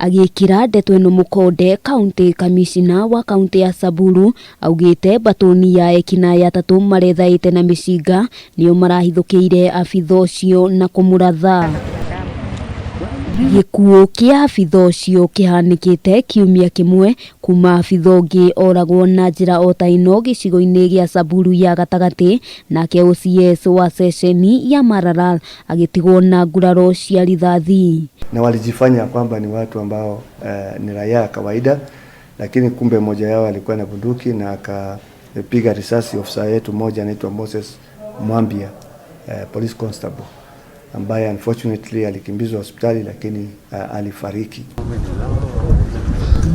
Agikira ndeto ino mukonde kaunti kamicina wa kaunti ya Samburu augite batoni ya ekinai atatu marethaite na micinga nio marahithukire Abithaa ucio na kumuratha. Gikuo kia Abithaa ucio kihanikite kiumia kimwe kuma Abithaa ungi oragwo na njira otaino gicigo-ini gia Samburu ya gatagati nake OCS wa ceceni ya Learata agitigwo na nguraro cia rithathi. Na walijifanya kwamba ni watu ambao ni raia kawaida, lakini kumbe mmoja yao alikuwa na bunduki na akapiga risasi ofisa yetu mmoja anaitwa Moses Mwambia, police constable, ambaye unfortunately alikimbizwa hospitali lakini alifariki.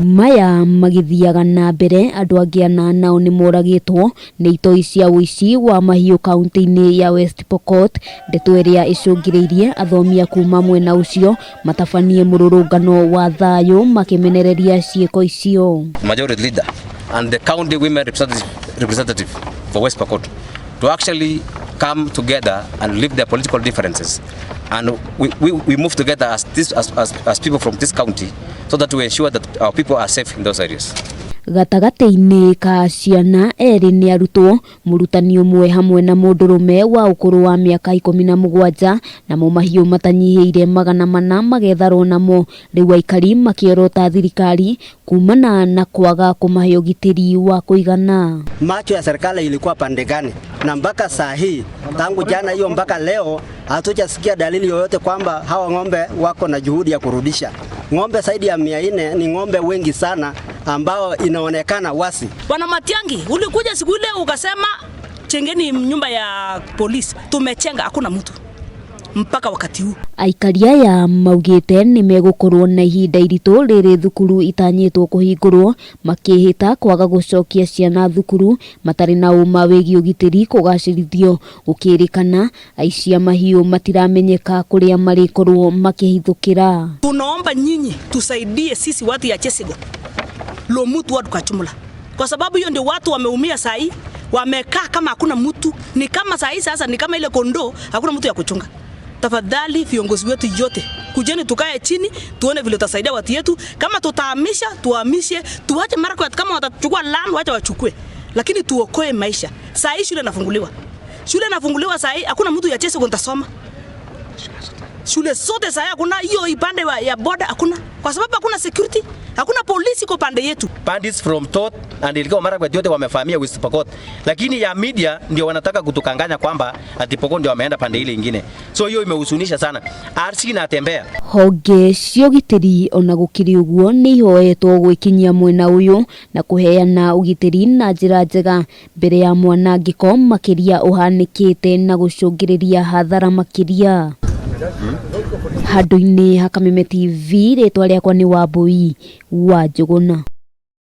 Maya magithiaga na mbere andu angi nao ni moragitwo ni itoi cia uici wa mahiu kaunti-ini ya West Pokot, ndeto iria icungiriirie athomia kuma mwena ucio matabanie mururungano wa thayu makimenereria ciiko icio. Majority leader and the county women representative for West Pokot to actually come together and leave their political differences, and we move together as people from this county so that we ensure that our people are safe in those areas. Gatagati-ini ka ciana eri ni arutwo murutani umwe hamwe na mundurume wa ukuru wa miaka 17 na mahiu matanyihiire 400 magetharwo namo riu aikari makiorota thirikari kumana na kwaga kumahe ugitiri wa kuigana. Macho ya serikali ilikuwa pande gani? Na mpaka saa hii tangu jana hiyo mpaka leo hatujasikia dalili yoyote kwamba hawa ng'ombe wako na juhudi ya kurudisha. Ng'ombe zaidi ya 400 ni ng'ombe wengi sana ambao inaonekana wasi. Bwana Matiangi, ulikuja siku ile ukasema chengeni nyumba ya polisi. Tumechenga, hakuna mtu mpaka wakati huu. Aikaria ya maugite ni megukorwo na ihinda iritu riri thukuru itanyitwo kuhingurwo makihita kwaga gucokia ciana thukuru matari na uma wigi ugitiri kugacirithio ukirikana aici mahiu matiramenyeka kuria marikorwo makihithukira. Tunaomba nyinyi tusaidie sisi watu ya Gicigo lo mtu watu kachumula, kwa sababu hiyo ndio watu wameumia sahi, wamekaa kama hakuna mtu. Ni kama sahi sasa ni kama ile kondoo, hakuna mtu ya kuchunga. Tafadhali viongozi wetu yote kujeni tukae chini tuone vile tutasaidia watu yetu. Kama tutahamisha tuhamishe, tuache mara kwa kama watachukua land wacha wachukue, lakini tuokoe maisha. Sahi shule inafunguliwa sahi, hakuna mtu ya Gicigo nitasoma. Shule zote sahi hakuna, hiyo ipande ya border hakuna, kwa sababu hakuna security, hakuna polisi kwa pande yetu. Bandits from Tot and ilikuwa mara kwa yote wamefahamia West Pokot, lakini ya media ndio wanataka kutukanganya kwamba ati Pokot ndio wameenda pande ile nyingine. So hiyo imehusunisha sana. RC natembea honge cio gitiri ona gukiri uguo ni ihoetwo gwikinyia mwena uyu na kuheana ugitiri na njira njega mbere ya mwanangiko makiria uhanikite na gucungiriria hathara makiria. Handu-ini ha Kameme TV ritwa riakwa ni Wambui wa Njuguna.